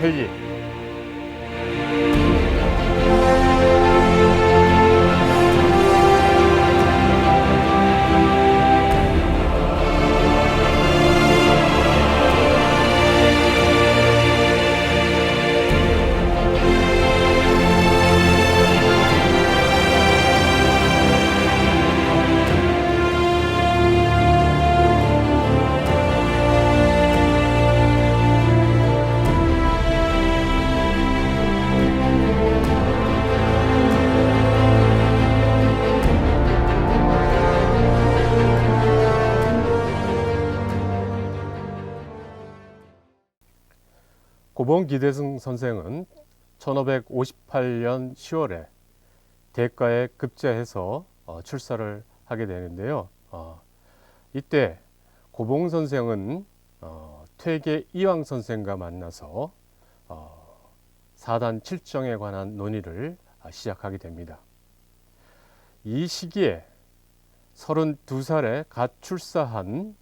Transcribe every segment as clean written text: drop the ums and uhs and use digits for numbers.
필기. 고봉 기대승 선생은 1558년 10월에 대가에 급제해서 출사를 하게 되는데요. 이때 고봉 선생은 퇴계 이황 선생과 만나서 사단 칠정에 관한 논의를 시작하게 됩니다. 이 시기에 32살에 갓 출사한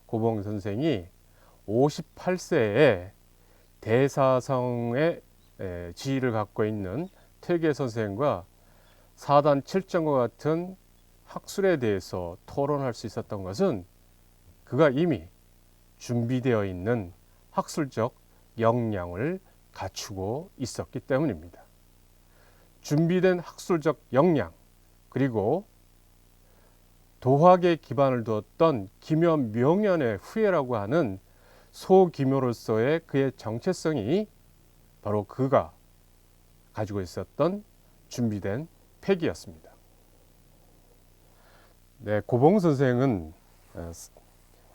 고봉 선생이 58세에 대사성의 지위를 갖고 있는 퇴계 선생과 사단 칠정과 같은 학술에 대해서 토론할 수 있었던 것은 그가 이미 준비되어 있는 학술적 역량을 갖추고 있었기 때문입니다. 준비된 학술적 역량, 그리고 도학에 기반을 두었던 기묘 명연의 후예라고 하는 소기묘로서의 그의 정체성이 바로 그가 가지고 있었던 준비된 패기였습니다. 네, 고봉 선생은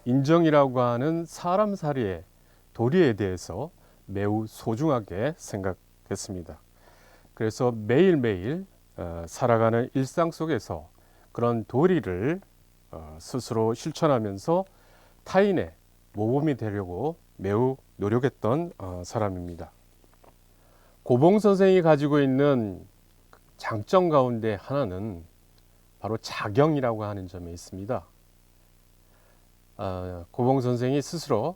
인정이라고 하는 사람살이의 도리에 대해서 매우 소중하게 생각했습니다. 그래서 매일매일 살아가는 일상 속에서 그런 도리를 스스로 실천하면서 타인의 모범이 되려고 매우 노력했던 사람입니다. 고봉 선생이 가지고 있는 장점 가운데 하나는 바로 자경이라고 하는 점에 있습니다. 고봉 선생이 스스로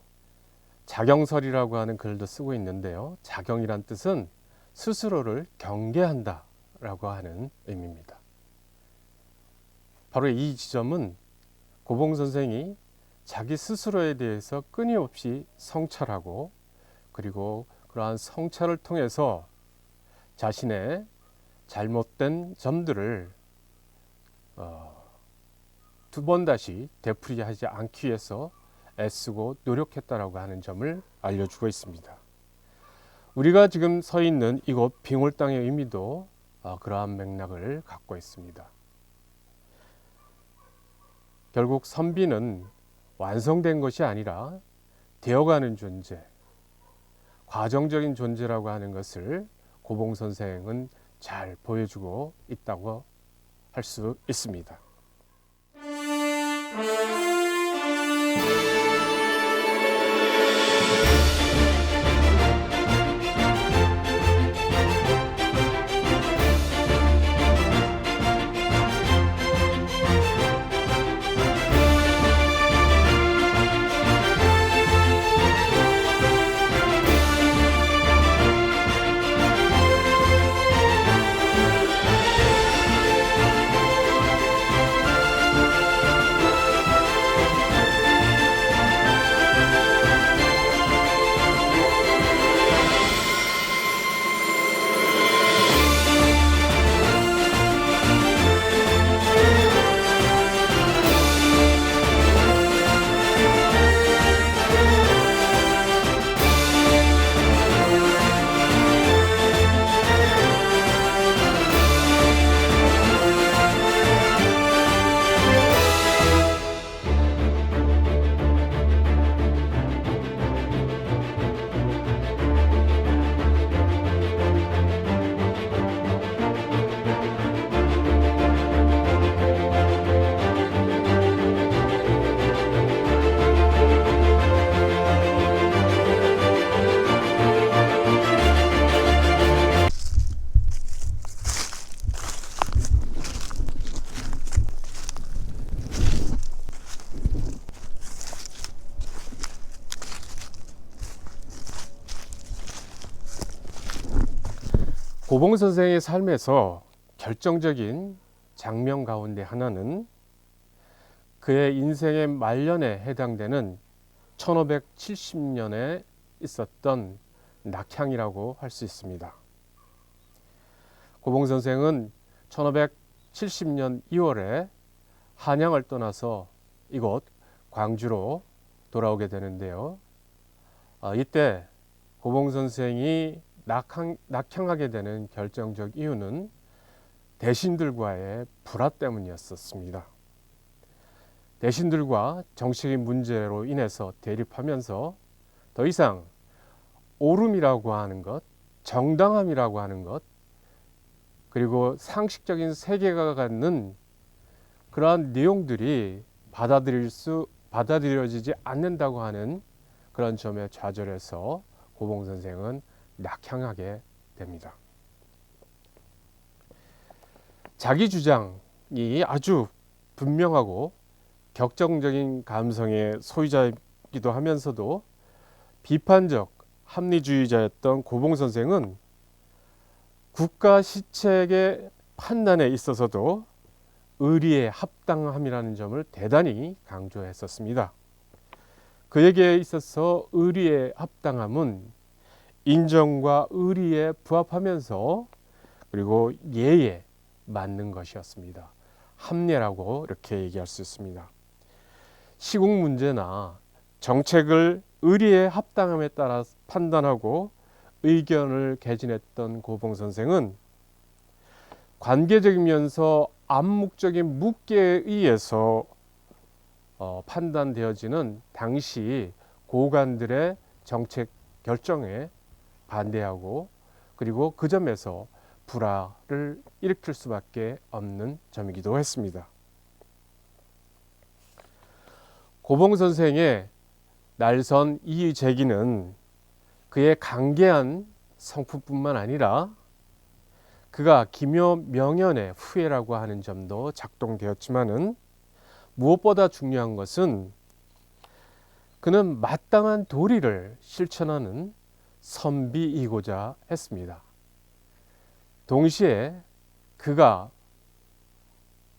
자경설이라고 하는 글도 쓰고 있는데요. 자경이란 뜻은 스스로를 경계한다 라고 하는 의미입니다. 바로 이 지점은 고봉 선생이 자기 스스로에 대해서 끊임없이 성찰하고, 그리고 그러한 성찰을 통해서 자신의 잘못된 점들을 두 번 다시 되풀이하지 않기 위해서 애쓰고 노력했다라고 하는 점을 알려주고 있습니다. 우리가 지금 서 있는 이곳 빙올 땅의 의미도 그러한 맥락을 갖고 있습니다. 결국 선비는 완성된 것이 아니라 되어가는 존재, 과정적인 존재라고 하는 것을 고봉 선생은 잘 보여주고 있다고 할 수 있습니다. 고봉 선생의 삶에서 결정적인 장면 가운데 하나는 그의 인생의 말년에 해당되는 1570년에 있었던 낙향이라고 할 수 있습니다. 고봉 선생은 1570년 2월에 한양을 떠나서 이곳 광주로 돌아오게 되는데요. 이때 고봉 선생이 낙향하게 되는 결정적 이유는 대신들과의 불화 때문이었습니다. 대신들과 정치적인 문제로 인해서 대립하면서 더 이상 옳음이라고 하는 것, 정당함이라고 하는 것, 그리고 상식적인 세계가 갖는 그러한 내용들이 받아들여지지 않는다고 하는 그런 점에 좌절해서 고봉 선생은 낙향하게 됩니다. 자기 주장이 아주 분명하고 격정적인 감성의 소유자이기도 하면서도 비판적 합리주의자였던 고봉 선생은 국가 시책의 판단에 있어서도 의리의 합당함이라는 점을 대단히 강조했었습니다. 그에게 있어서 의리의 합당함은 인정과 의리에 부합하면서 그리고 예에 맞는 것이었습니다. 합리라고 이렇게 얘기할 수 있습니다. 시국 문제나 정책을 의리의 합당함에 따라 판단하고 의견을 개진했던 고봉 선생은 관계적이면서 암묵적인 묵계에 의해서 판단되어지는 당시 고관들의 정책 결정에 반대하고 그리고 그 점에서 불화를 일으킬 수밖에 없는 점이기도 했습니다. 고봉 선생의 날선 이의 제기는 그의 강개한 성품뿐만 아니라 그가 기묘 명연의 후예라고 하는 점도 작동되었지만은 무엇보다 중요한 것은 그는 마땅한 도리를 실천하는 선비이고자 했습니다. 동시에 그가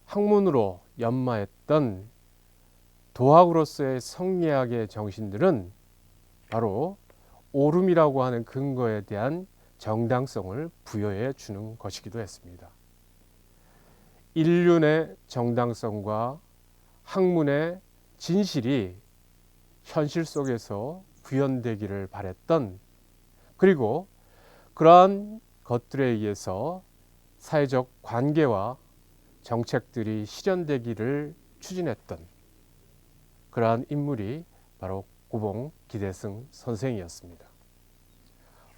학문으로 연마했던 도학으로서의 성리학의 정신들은 바로 옳음이라고 하는 근거에 대한 정당성을 부여해 주는 것이기도 했습니다. 인륜의 정당성과 학문의 진실이 현실 속에서 구현되기를 바랬던, 그리고 그러한 것들에 의해서 사회적 관계와 정책들이 실현되기를 추진했던 그러한 인물이 바로 고봉 기대승 선생이었습니다.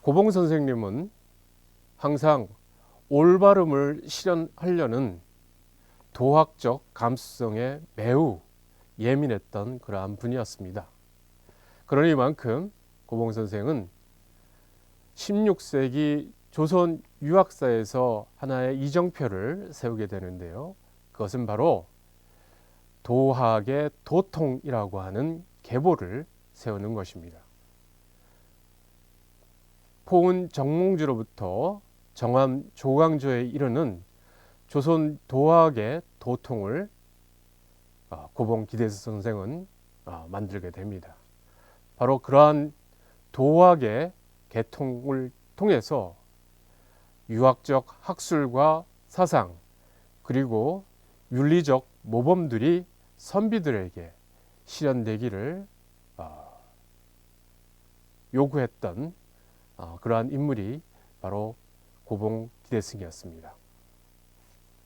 고봉 선생님은 항상 올바름을 실현하려는 도학적 감수성에 매우 예민했던 그러한 분이었습니다. 그러니만큼 고봉 선생은 16세기 조선 유학사에서 하나의 이정표를 세우게 되는데요. 그것은 바로 도학의 도통이라고 하는 계보를 세우는 것입니다. 포은 정몽주로부터 정암 조광조에 이르는 조선 도학의 도통을 고봉 기대승 선생은 만들게 됩니다. 바로 그러한 도학의 개통을 통해서 유학적 학술과 사상 그리고 윤리적 모범들이 선비들에게 실현되기를 요구했던 그러한 인물이 바로 고봉 기대승이었습니다.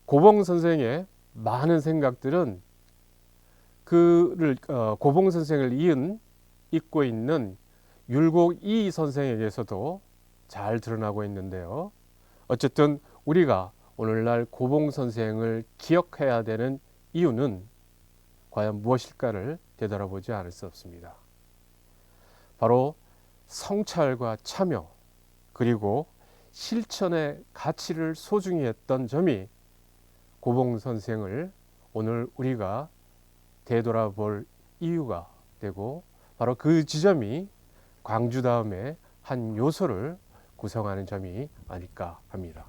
고봉 선생의 많은 생각들은 고봉 선생을 잇고 있는 율곡 이 선생에게서도 잘 드러나고 있는데요. 어쨌든 우리가 오늘날 고봉 선생을 기억해야 되는 이유는 과연 무엇일까를 되돌아보지 않을 수 없습니다. 바로 성찰과 참여 그리고 실천의 가치를 소중히 했던 점이 고봉 선생을 오늘 우리가 되돌아볼 이유가 되고, 바로 그 지점이 광주 다음에 한 요소를 구성하는 점이 아닐까 합니다.